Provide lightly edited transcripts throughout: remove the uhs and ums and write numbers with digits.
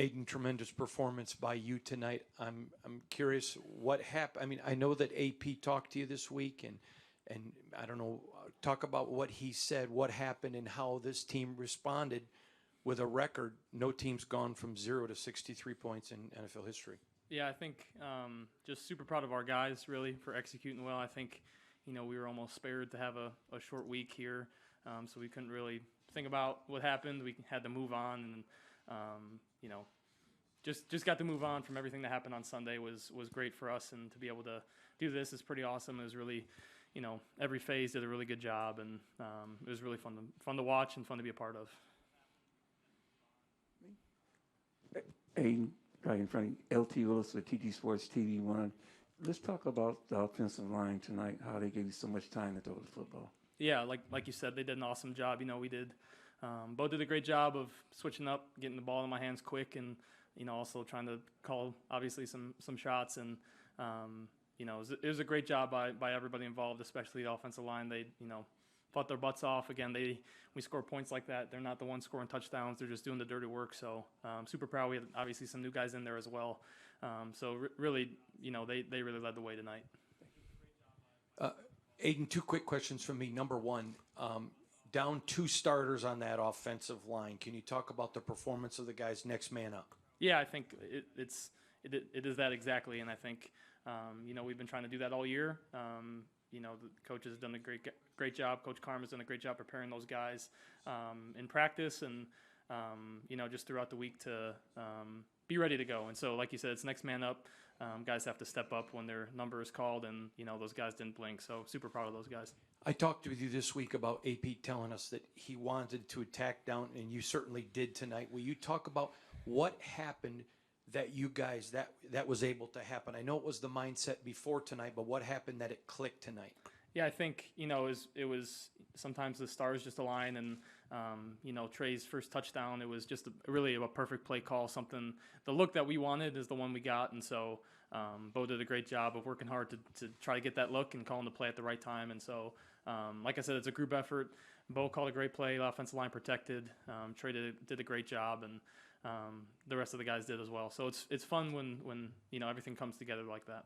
Aidan, tremendous performance by you tonight. I'm curious what happened. I mean, I know that AP talked to you this week, and I don't know, talk about what he said, what happened, and how this team responded with a record. No team's gone from 0 to 63 points in NFL history. Yeah, I think just super proud of our guys, really, for executing well. I think, we were almost spared to have a short week here, so we couldn't really think about what happened. We had to move on, and, just got to move on from everything that happened on Sunday was great for us, and to be able to do this is pretty awesome. It was really, every phase did a really good job, and it was really fun to watch and fun to be a part of. Aidan, right in front of LT Willis with TT Sports TV1. Let's talk about the offensive line tonight, how they gave you so much time to throw the football. Yeah, like you said, they did an awesome job. We did. Bo did a great job of switching up, getting the ball in my hands quick, and also trying to call obviously some shots. And it was a great job by everybody involved, especially the offensive line. They fought their butts off. Again, we score points like that. They're not the ones scoring touchdowns. They're just doing the dirty work. So super proud. We had obviously some new guys in there as well. Really, they really led the way tonight. Aidan, two quick questions from me. Number one, down 2 starters on that offensive line. Can you talk about the performance of the guys next man up? Yeah, I think it is that exactly, and I think we've been trying to do that all year. The coach has done a great job. Coach Carm has done a great job preparing those guys in practice, and just throughout the week to be ready to go. And so, like you said, it's next man up. Guys have to step up when their number is called, and those guys didn't blink. So super proud of those guys. I talked with you this week about AP telling us that he wanted to attack down, and you certainly did tonight. Will you talk about what happened that you guys that was able to happen? I know it was the mindset before tonight, but what happened that it clicked tonight? Yeah, I think it was sometimes the stars just align, and Trey's first touchdown, it was just really a perfect play call. Something, the look that we wanted is the one we got, and so Bo did a great job of working hard to try to get that look and calling the play at the right time. And so, like I said, it's a group effort. Bo called a great play. The offensive line protected. Trey did a great job, and the rest of the guys did as well. So it's fun when everything comes together like that.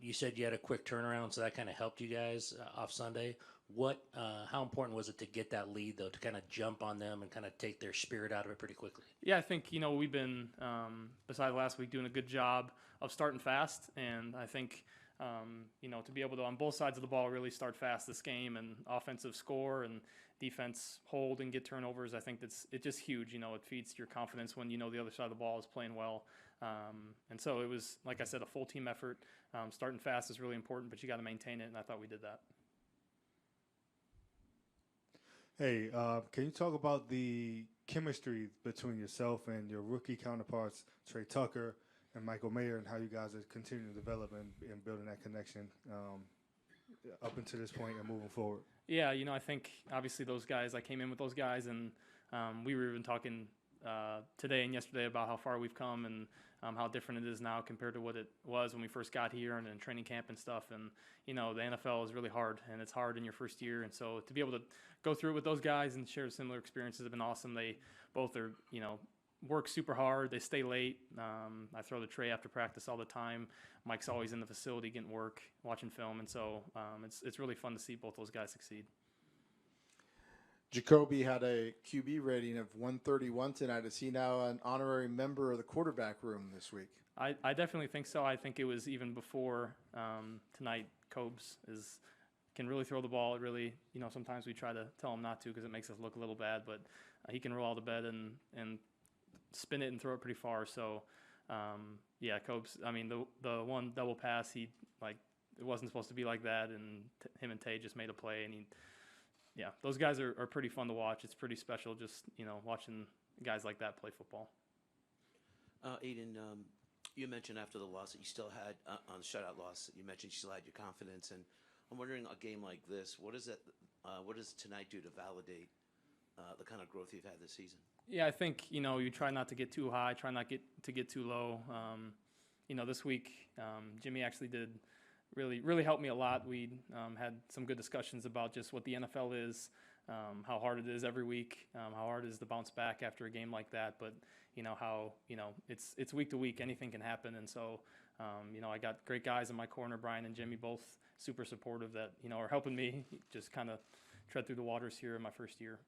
You said you had a quick turnaround, so that kind of helped you guys off Sunday. How important was it to get that lead, though, to kind of jump on them and kind of take their spirit out of it pretty quickly? Yeah, I think, we've been, besides last week, doing a good job of starting fast. And I think, to be able to, on both sides of the ball, really start fast this game, and offensive score and defense hold and get turnovers, I think it's just huge. It feeds your confidence when the other side of the ball is playing well. And so it was, like I said, a full team effort. Starting fast is really important, but you got to maintain it, and I thought we did that. Hey, can you talk about the chemistry between yourself and your rookie counterparts, Trey Tucker and Michael Mayer, and how you guys are continuing to develop and building that connection up until this point and moving forward? Yeah, I think obviously those guys, I came in with those guys, and we were even talking today and yesterday about how far we've come and how different it is now compared to what it was when we first got here and in training camp and stuff. And, the NFL is really hard, and it's hard in your first year. And so to be able to go through it with those guys and share similar experiences have been awesome. They both are, work super hard. They stay late. I throw the tray after practice all the time. Mike's always in the facility getting work, watching film. And so it's really fun to see both those guys succeed. Jacoby had a QB rating of 131 tonight. Is he now an honorary member of the quarterback room this week? I definitely think so. I think it was even before tonight. Cobes can really throw the ball. It really, sometimes we try to tell him not to because it makes us look a little bad, but he can roll out of bed and spin it and throw it pretty far. So, Cobes, the one double pass, it wasn't supposed to be like that, and him and Tay just made a play, and those guys are pretty fun to watch. It's pretty special just, watching guys like that play football. Aidan, you mentioned after the loss that you still had, on the shutout loss, you mentioned you still had your confidence. And I'm wondering, a game like this, what does tonight do to validate the kind of growth you've had this season? Yeah, I think, you try not to get too high, try not to get too low. This week, Jimmy actually did really helped me a lot. We had some good discussions about just what the NFL is, how hard it is every week, how hard it is to bounce back after a game like that. But, how it's week to week, anything can happen, and so I got great guys in my corner, Brian and Jimmy, both super supportive that are helping me just kind of tread through the waters here in my first year.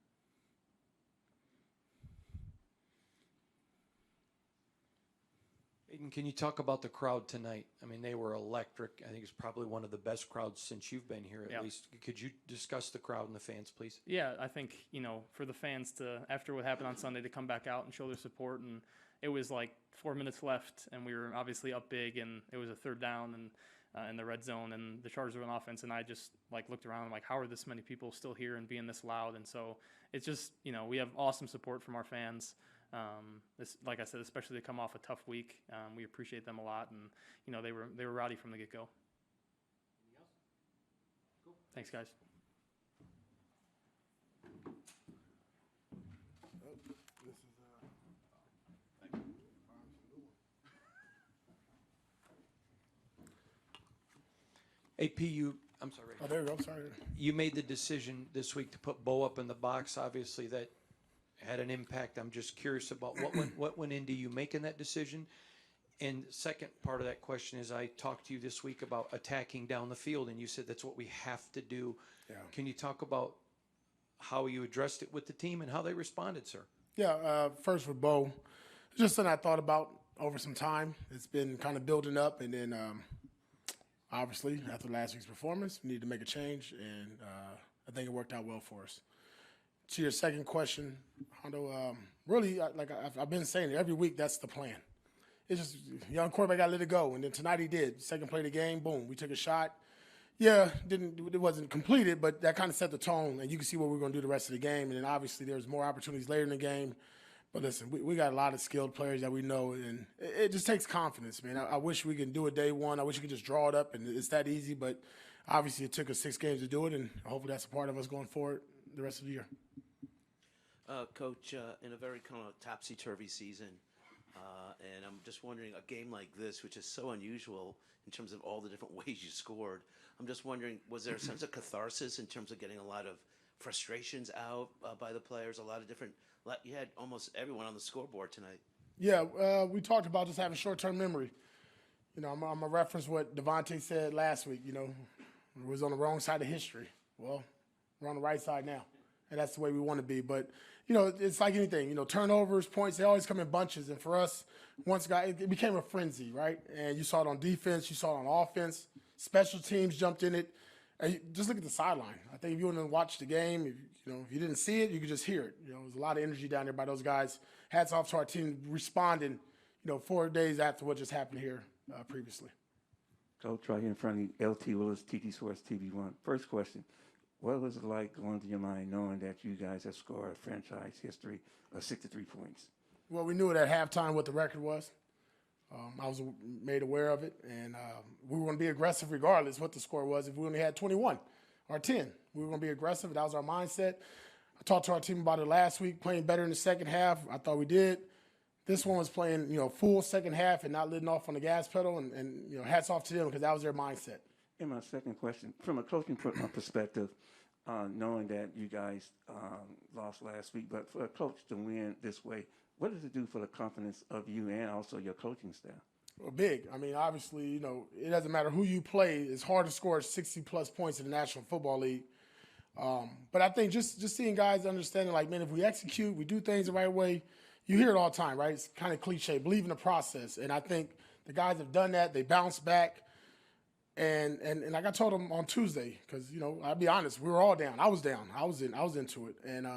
Aidan, can you talk about the crowd tonight? I mean, they were electric. I think it's probably one of the best crowds since you've been here, at least. Could you discuss the crowd and the fans, please? Yeah, I think, for the fans to, after what happened on Sunday, to come back out and show their support. And it was like 4 minutes left, and we were obviously up big, and it was a third down and in the red zone, and the Chargers were on offense. And I just looked around and how are this many people still here and being this loud? And so it's just, we have awesome support from our fans. Like I said, especially to come off a tough week, we appreciate them a lot, and they were rowdy from the get-go. Anything else? Cool. Thanks, guys. AP, I'm sorry. Oh, there you go. Sorry. You made the decision this week to put Bo up in the box. Obviously, that had an impact. I'm just curious about what went into you making that decision. And second part of that question is, I talked to you this week about attacking down the field, and you said that's what we have to do. Yeah. Can you talk about how you addressed it with the team and how they responded, sir? Yeah. First with Bo, just something I thought about over some time. It's been kind of building up, and then obviously after last week's performance, we needed to make a change, and I think it worked out well for us. To your second question, Hondo, really, I've been saying it every week, that's the plan. It's just young quarterback got to let it go, and then tonight he did. Second play of the game, boom, we took a shot. Yeah, it wasn't completed, but that kind of set the tone, and you can see what we're going to do the rest of the game. And then obviously there's more opportunities later in the game. But listen, we got a lot of skilled players that we know, and it just takes confidence, man. I wish we could do it day one. I wish we could just draw it up, and it's that easy. But obviously it took us 6 games to do it, and hopefully that's a part of us going forward the rest of the year. Coach, in a very kind of topsy-turvy season, and I'm just wondering, a game like this, which is so unusual in terms of all the different ways you scored, I'm just wondering, was there a sense of catharsis in terms of getting a lot of frustrations out by the players, you had almost everyone on the scoreboard tonight. Yeah, we talked about just having short-term memory. I'm going to reference what Devontae said last week, it was on the wrong side of history. Well, we're on the right side now, and that's the way we want to be. But, it's like anything, turnovers, points, they always come in bunches. And for us, it became a frenzy, right? And you saw it on defense, you saw it on offense. Special teams jumped in it. And just look at the sideline. I think if you want to watch the game, if you didn't see it, you could just hear it. There was a lot of energy down there by those guys. Hats off to our team responding, 4 days after what just happened here previously. Coach, right here in front of you, LT Willis, TT Sports TV1. First question, what was it like going through your mind knowing that you guys have scored a franchise history of 63 points? Well, we knew it at halftime what the record was. I was made aware of it, and we were going to be aggressive regardless what the score was. If we only had 21 or 10, we were going to be aggressive. That was our mindset. I talked to our team about it last week, playing better in the second half. I thought we did. This one was playing, full second half and not letting off on the gas pedal, and hats off to them because that was their mindset. And my second question, from a coaching perspective, knowing that you guys lost last week, but for a coach to win this way, what does it do for the confidence of you and also your coaching staff? Well, big. I mean, obviously, it doesn't matter who you play. It's hard to score 60-plus points in the National Football League. But I think just seeing guys understanding, man, if we execute, we do things the right way, you hear it all the time, right? It's kind of cliche, believe in the process. And I think the guys have done that. They bounced back. And like I told them on Tuesday, because, I'll be honest, we were all down. I was down. I was into it. And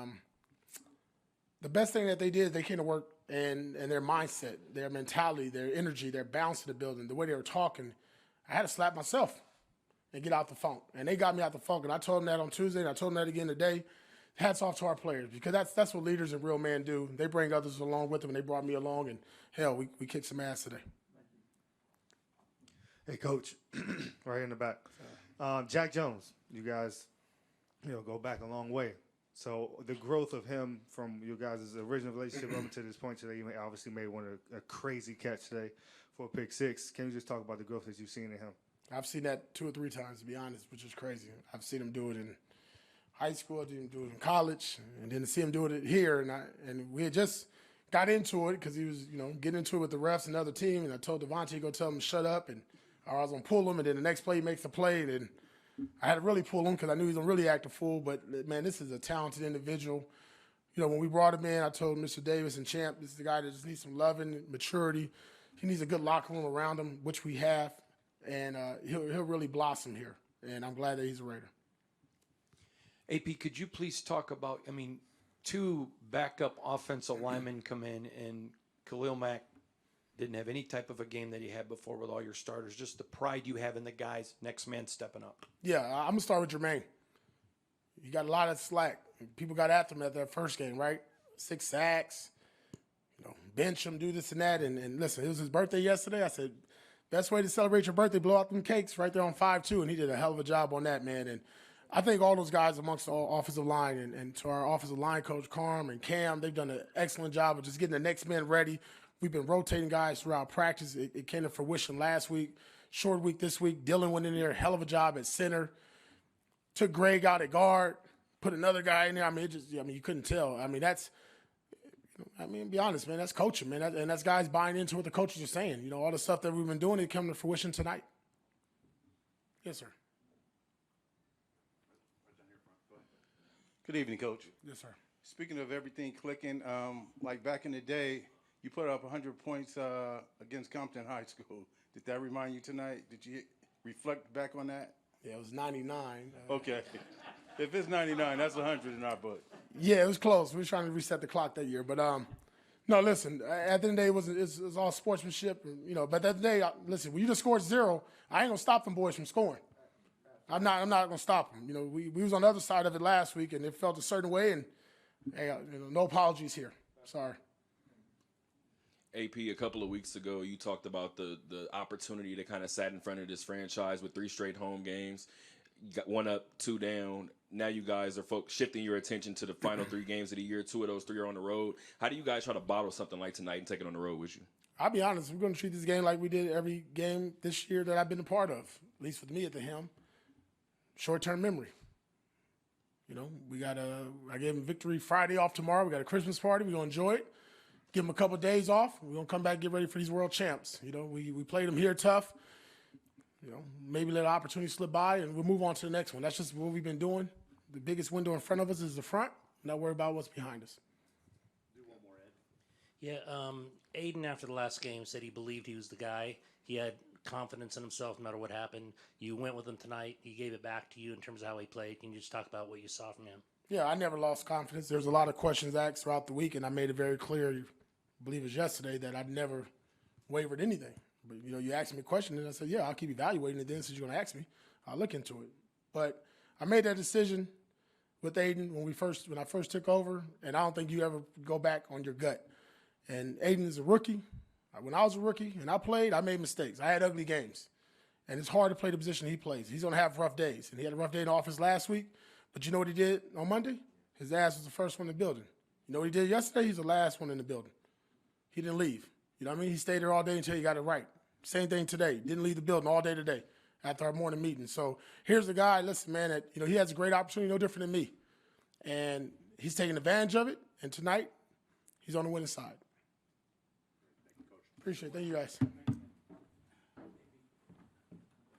the best thing that they did, they came to work and their mindset, their mentality, their energy, their bounce in the building, the way they were talking. I had to slap myself and get out the funk. And they got me out the funk. And I told them that on Tuesday, and I told them that again today. Hats off to our players, because that's what leaders and real men do. They bring others along with them, and they brought me along. And, hell, we kicked some ass today. Hey, Coach, right in the back. Jack Jones, you guys, go back a long way. So the growth of him from you guys' original relationship up to this point today, you obviously made a crazy catch today for a pick six. Can you just talk about the growth that you've seen in him? I've seen that 2 or 3 times, to be honest, which is crazy. I've seen him do it in high school, I didn't do it in college, and then to see him do it here, and we had just got into it because he was, getting into it with the refs and the other team. And I told Devontae, go tell him to shut up. And I was going to pull him. And then the next play, he makes the play. And then I had to really pull him because I knew he was going to really act a fool. But, man, this is a talented individual. When we brought him in, I told Mr. Davis and Champ, this is the guy that just needs some loving, maturity. He needs a good locker room around him, which we have. And he'll really blossom here. And I'm glad that he's a Raider. AP, could you please talk about, two backup offensive linemen come in, and Khalil Mack didn't have any type of a game that he had before with all your starters. Just the pride you have in the guys, next man stepping up. Yeah, I'm going to start with Jermaine. He got a lot of slack. People got after him at that first game, right? 6 sacks, bench him, do this and that. And listen, it was his birthday yesterday. I said, best way to celebrate your birthday, blow out them cakes right there on 5-2. And he did a hell of a job on that, man. And I think all those guys amongst the offensive line and to our offensive line coach, Carm and Cam, they've done an excellent job of just getting the next man ready. We've been rotating guys throughout practice. It came to fruition last week. Short week this week. Dylan went in there, hell of a job at center. Took Greg out at guard. Put another guy in there. You couldn't tell. Be honest, man, that's coaching, man. And that's guys buying into what the coaches are saying. All the stuff that we've been doing, it come to fruition tonight. Yes, sir. Good evening, Coach. Yes, sir. Speaking of everything clicking, like back in the day, you put up 100 points against Compton High School. Did that remind you tonight? Did you reflect back on that? Yeah, it was 99. Okay. If it's 99, that's 100 in our book. Yeah, it was close. We were trying to reset the clock that year. But, no, listen, at the end of the day, it was all sportsmanship. But at the end of the day, listen, when you just scored 0, I ain't going to stop them boys from scoring. I'm not going to stop them. We was on the other side of it last week, and it felt a certain way, and hey, no apologies here. Sorry. AP, a couple of weeks ago, you talked about the opportunity to kind of sat in front of this franchise with 3 straight home games. You got 1 up, 2 down. Now you guys are shifting your attention to the final 3 games of the year. 2 of those 3 are on the road. How do you guys try to bottle something like tonight and take it on the road with you? I'll be honest. We're going to treat this game like we did every game this year that I've been a part of, at least with me at the helm. Short-term memory. I gave him Victory Friday off tomorrow. We got a Christmas party. We're going to enjoy it. Give them a couple of days off. We're going to come back and get ready for these world champs. We played them here tough. Maybe let an opportunity slip by, and we'll move on to the next one. That's just what we've been doing. The biggest window in front of us is the front. Not worry about what's behind us. Do one more, Ed. Yeah, Aidan, after the last game, said he believed he was the guy. He had confidence in himself no matter what happened. You went with him tonight. He gave it back to you in terms of how he played. Can you just talk about what you saw from him? Yeah, I never lost confidence. There's a lot of questions asked throughout the week, and I made it very clear, I believe it was yesterday, that I've never wavered anything. But, you asked me a question, and I said, yeah, I'll keep evaluating it then since you're going to ask me. I'll look into it. But I made that decision with Aidan when I first took over, and I don't think you ever go back on your gut. And Aidan is a rookie. When I was a rookie and I played, I made mistakes. I had ugly games. And it's hard to play the position he plays. He's going to have rough days. And he had a rough day in the office last week. But you know what he did on Monday? His ass was the first one in the building. You know what he did yesterday? He's the last one in the building. He didn't leave. You know what I mean? He stayed there all day until he got it right. Same thing today. Didn't leave the building all day today after our morning meeting. So here's the guy, listen, man, that he has a great opportunity, no different than me. And he's taking advantage of it. And tonight, he's on the winning side. Appreciate it. Thank you, guys.